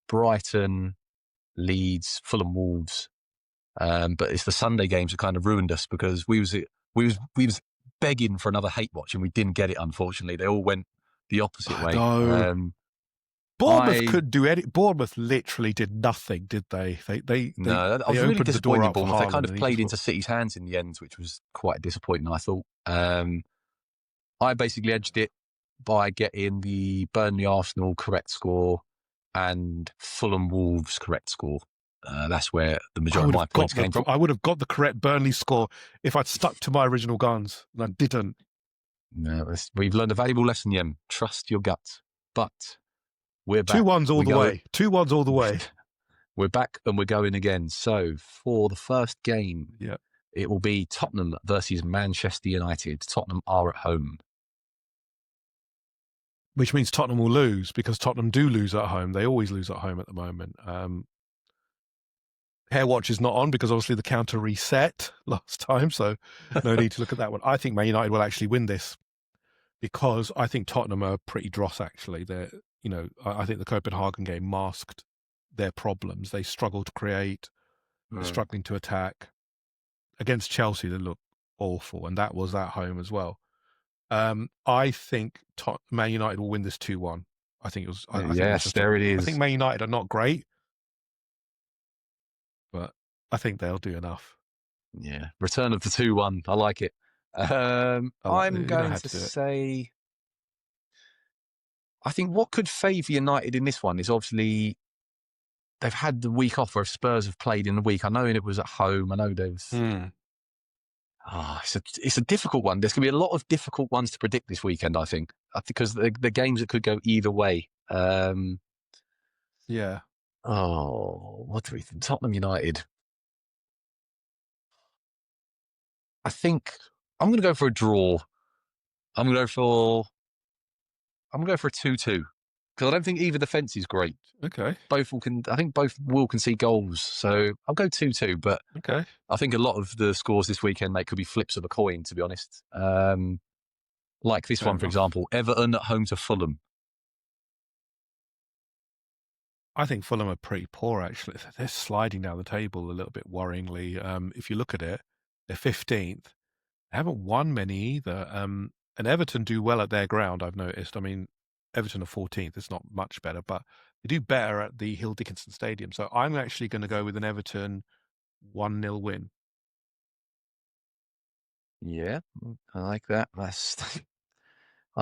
Brighton, Leeds, Fulham Wolves. But it's the Sunday games that kind of ruined us because we was begging for another hate watch and we didn't get it. Unfortunately, they all went the opposite way. No. Bournemouth couldn't do anything. Bournemouth literally did nothing, did they? I was really disappointed in Bournemouth. They kind of played into just City's hands in the end, which was quite disappointing, I thought. I basically edged it by getting the Burnley Arsenal correct score and Fulham Wolves correct score. That's where the majority of my points came from. I would have got the correct Burnley score if I'd stuck to my original guns, and I didn't. No, we've learned a valuable lesson, Yem. Trust your gut. But we're back. 2-1s all the way. 2-1s all the way. We're back and we're going again. So for the first game, it will be Tottenham versus Manchester United. Tottenham are at home. Which means Tottenham will lose because Tottenham do lose at home. They always lose at home at the moment. Hair Watch is not on because obviously the counter reset last time, so no need to look at that one. I think Man United will actually win this because I think Tottenham are pretty dross, actually. I think the Copenhagen game masked their problems. They struggle to create, they're struggling to attack. Against Chelsea, they look awful, and that was at home as well. I think Man United will win this 2-1. I think it was. There it is. I think Man United are not great, but I think they'll do enough. Yeah, return of the 2-1. I like it. I'm going to say, I think what could favour United in this one is obviously they've had the week off where Spurs have played in the week. I know it was at home. I know there's. It's a difficult one. There's going to be a lot of difficult ones to predict this weekend, I think, because the games that could go either way. Yeah. Oh, what do we think? Tottenham United. I think I'm going to go for a draw. I'm going to I'm going to go for a 2-2 because I don't think either defence is great. Okay. I think both will concede goals. So I'll go 2-2, but Okay. I think a lot of the scores this weekend, mate, could be flips of a coin, to be honest. Like this Fair one, for enough. example, Everton at home to Fulham. I think Fulham are pretty poor, actually. They're sliding down the table a little bit worryingly. If you look at it, they're 15th. They haven't won many either. And Everton do well at their ground, I've noticed. I mean, Everton are 14th. It's not much better, but they do better at the Hill Dickinson Stadium. So I'm actually going to go with an Everton 1-0 win. Yeah, I like that. I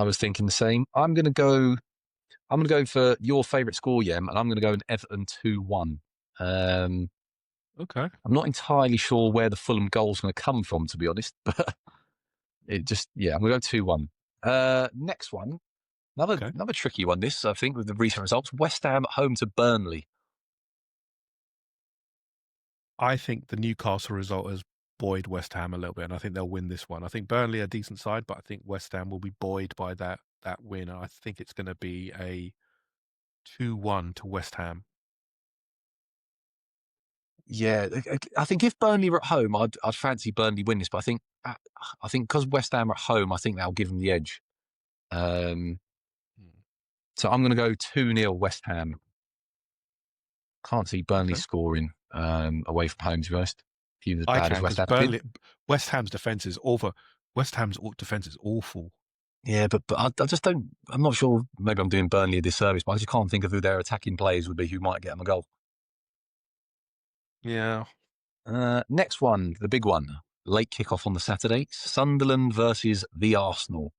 was thinking the same. I'm going to go for your favourite score, Yem, and I'm going to go an Everton 2-1. Okay. I'm not entirely sure where the Fulham goal's going to come from, to be honest, but I'm going to go 2-1. Next one, another tricky one, this, I think, with the recent results. West Ham at home to Burnley. I think the Newcastle result has buoyed West Ham a little bit, and I think they'll win this one. I think Burnley are a decent side, but I think West Ham will be buoyed by that win. And I think it's going to be a 2-1 to West Ham. Yeah, I think if Burnley were at home, I'd fancy Burnley win this, but I think because West Ham are at home, I think that'll give them the edge. So I'm going to go 2-0 West Ham. Can't see Burnley scoring away from home, to be honest. Even as bad as West Ham. Burnley, West Ham's defence is awful. West Ham's defence is awful. Yeah, but I just don't. I'm not sure. Maybe I'm doing Burnley a disservice, but I just can't think of who their attacking players would be who might get them a goal. Yeah. Next one, the big one. Late kickoff on the Saturday. Sunderland versus the Arsenal.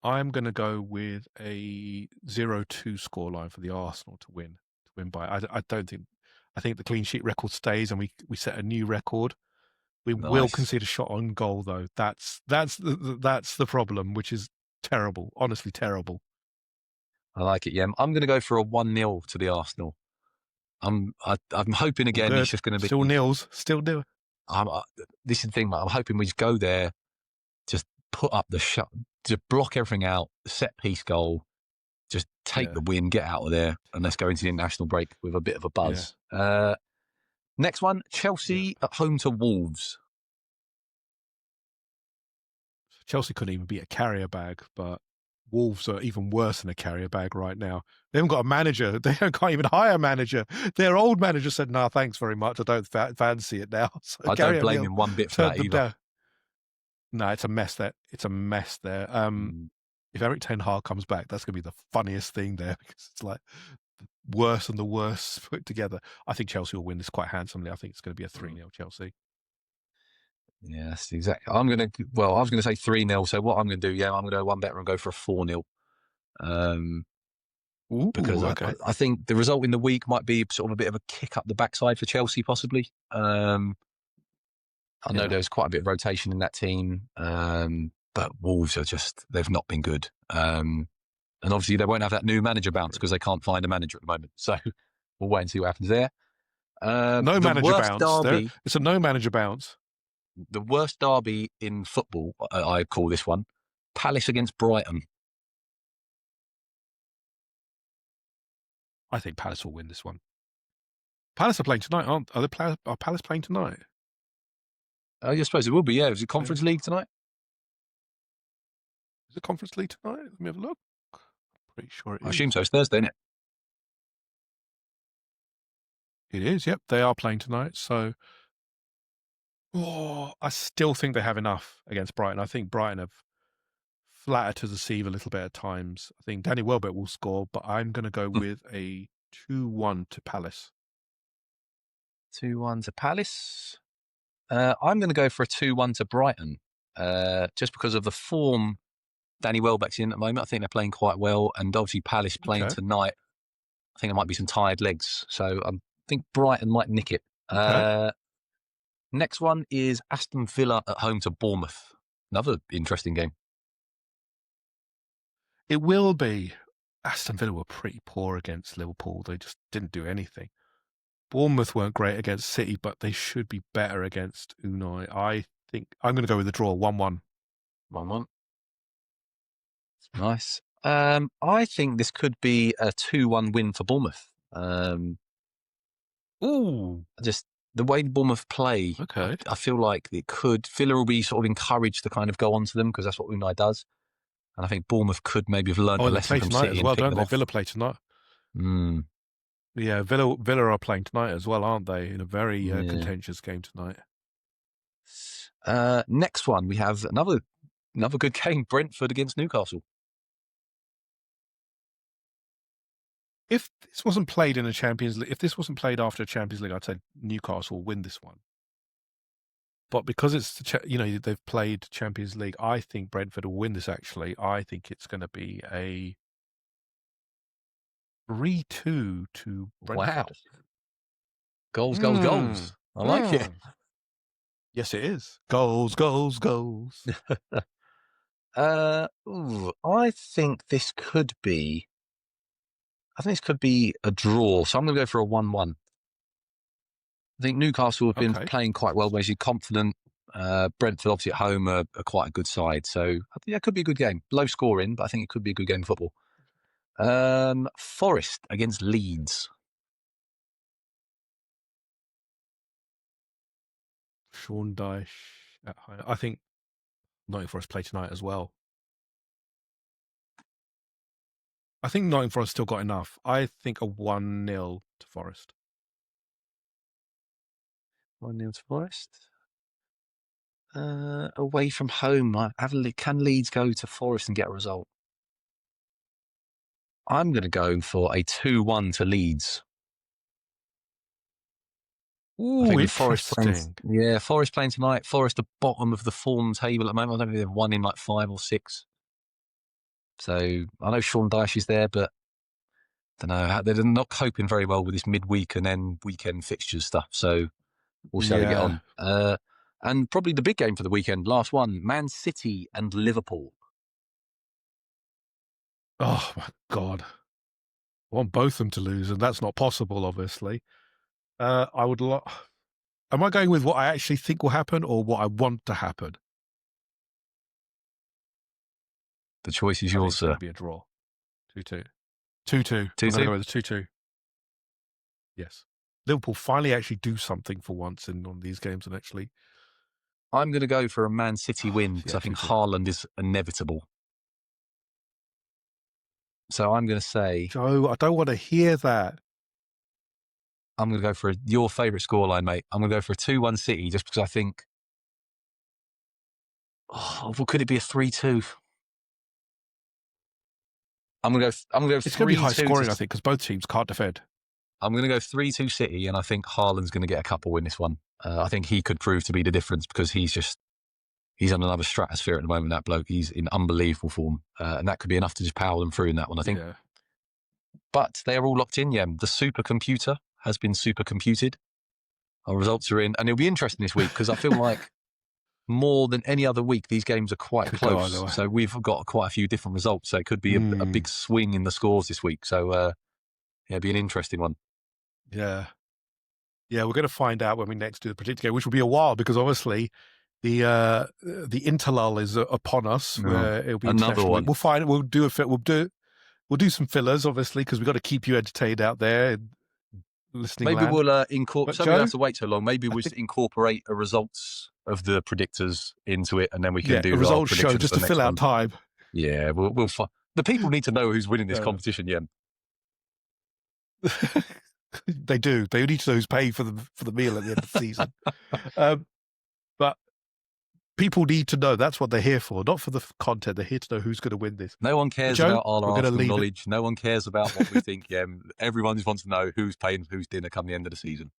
I'm going to go with a 0-2 scoreline for the Arsenal to win by. I think the clean sheet record stays, and we set a new record. We will concede a shot on goal, though. That's the problem, which is terrible. Honestly, terrible. I like it, yeah. I'm going to go for a 1-0 to the Arsenal. I'm hoping again it's just going to be still nils. Still do. This is the thing, mate. I'm hoping we just go there, just put up the shot, just block everything out, set piece goal, just take the win, get out of there, and let's go into the international break with a bit of a buzz. Yeah. Next one, Chelsea at home to Wolves. Chelsea couldn't even beat a carrier bag, but Wolves are even worse than a carrier bag right now. They haven't got a manager. They can't even hire a manager. Their old manager said, "No, thanks very much. I don't fancy it now." So I don't blame him one bit for that either. No, it's a mess there. It's a mess there. If Eric Ten Hag comes back, that's going to be the funniest thing there, because it's like the worst and the worst put together. I think Chelsea will win this quite handsomely. I think it's going to be a 3-0 Chelsea. Yeah, that's exactly. I was going to say 3-0. So what I'm going to do, I'm going to go one better and go for a 4-0. Because I think the result in the week might be sort of a bit of a kick up the backside for Chelsea, possibly. I know there's quite a bit of rotation in that team, but Wolves they've not been good. And obviously they won't have that new manager bounce because they can't find a manager at the moment. So we'll wait and see what happens there. No manager bounce. It's a no manager bounce. The worst derby in football, I call this one, Palace against Brighton. I think Palace will win this one. Palace are playing tonight, aren't they? Are Palace playing tonight? I suppose it will be, yeah. Is it Conference League tonight? Is it Conference League tonight? Let me have a look. I'm pretty sure it is. I assume so. It's Thursday, isn't it? It is, yep. They are playing tonight. So I still think they have enough against Brighton. I think Brighton have flattered to deceive a little bit at times. I think Danny Welbeck will score, but I'm going to go with a 2-1 to Palace. 2-1 to Palace. I'm going to go for a 2-1 to Brighton, just because of the form Danny Welbeck's in at the moment. I think they're playing quite well, and obviously Palace playing tonight. I think there might be some tired legs, so I think Brighton might nick it. Next one is Aston Villa at home to Bournemouth. Another interesting game. It will be. Aston Villa were pretty poor against Liverpool. They just didn't do anything. Bournemouth weren't great against City, but they should be better against Unai. I think I'm going to go with the draw, 1-1. 1-1. Nice. I think this could be a 2-1 win for Bournemouth. Ooh, Just the way Bournemouth play, okay. I feel like it could. Villa will be sort of encouraged to kind of go on to them because that's what Unai does. And I think Bournemouth could maybe have learnt Oh, a and they lesson play from tonight City as and well, pick don't them they? off. Villa play tonight. Mm, Yeah, Villa are playing tonight as well, aren't they? In a very yeah. contentious game tonight. Next one, we have another good game, Brentford against Newcastle. If this wasn't played in a Champions League, if this wasn't played after a Champions League, I'd say Newcastle will win this one. But because it's they've played Champions League, I think Brentford will win this. Actually, I think it's going to be a 3-2 to Brentford. Wow. Goals. I like it. Yes, it is. Goals. I think this could be a draw. So I'm going to go for a 1-1. I think Newcastle have been playing quite well, basically confident. Brentford, obviously at home, are quite a good side. So I think that could be a good game. Low scoring, but I think it could be a good game of football. Forest against Leeds. Sean Dyche at home. I think Nottingham Forest play tonight as well. I think Nottingham Forest still got enough. I think a 1-0 to Forest. 1-0 to Forest. Away from home, can Leeds go to Forest and get a result? I'm going to go for a 2-1 to Leeds. Ooh, interesting. Forest playing tonight. Forest the bottom of the form table at the moment. I don't think they've won in like 5 or 6. So I know Sean Dyche is there, but I don't know. They're not coping very well with this midweek and then weekend fixtures stuff. So we'll see how they get on. And probably the big game for the weekend, last one, Man City and Liverpool. Oh, my God. I want both of them to lose, and that's not possible, obviously. Am I going with what I actually think will happen or what I want to happen? The choice is yours, sir. It's going to be a draw. 2-2. 2-2. I'm going to go with 2-2. Yes. Liverpool finally actually do something for once in one of these games, and actually... I'm going to go for a Man City win because I think 2-2. Haaland is inevitable. So I'm going to say... Joe, I don't want to hear that. I'm going to go for your favourite scoreline, mate. I'm going to go for a 2-1 City just because I think... Oh, well, could it be a 3-2? I'm going to go 3-2. It's going to be high scoring, I think, because both teams can't defend. I'm going to go 3-2 City, and I think Haaland's going to get a couple in this one. I think he could prove to be the difference because he's on another stratosphere at the moment, that bloke. He's in unbelievable form, and that could be enough to just power them through in that one, I think. Yeah. But they are all locked in, yeah. The supercomputer has been supercomputed. Our results are in, and it'll be interesting this week because I feel like more than any other week, these games are quite close. So we've got quite a few different results. So it could be a big swing in the scores this week. So it'll be an interesting one. Yeah. Yeah, we're going to find out when we next do the predictor game, which will be a while because obviously the interlull is upon us. Where it'll be another one. We'll find. We'll do some fillers, obviously, because we've got to keep you entertained out there. Listening. Maybe we'll incorporate. So we don't have to wait so long. Maybe we'll just incorporate the results of the predictors into it, and then we can do a results show just to fill out time. Yeah, we'll the people need to know who's winning this competition, yeah. They do. They need to know who's paying for the meal at the end of the season. But people need to know. That's what they're here for, not for the content. They're here to know who's going to win this. No one cares about our Arsenal knowledge. No one cares about what we think. Yeah, everyone just wants to know who's paying for whose dinner come the end of the season.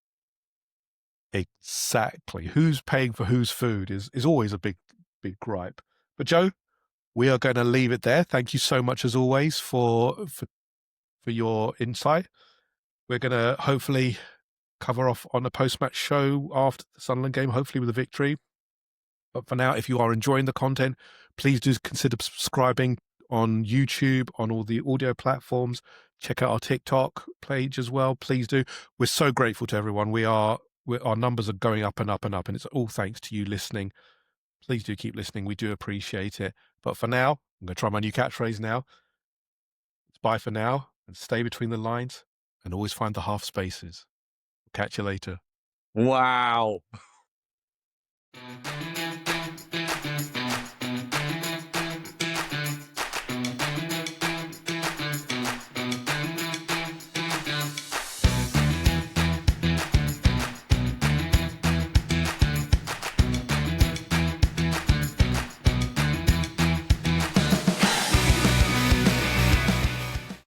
Exactly. Who's paying for whose food is always a big gripe. But Joe, we are going to leave it there. Thank you so much as always for your insight. We're going to hopefully cover off on a post-match show after the Sunderland game, hopefully with a victory. But for now, if you are enjoying the content, please do consider subscribing on YouTube, on all the audio platforms. Check out our TikTok page as well. Please do. We're so grateful to everyone. Our numbers are going up and up and up, and it's all thanks to you listening. Please do keep listening. We do appreciate it. But for now, I'm going to try my new catchphrase now. It's bye for now and stay between the lines and always find the half spaces. Catch you later. Wow.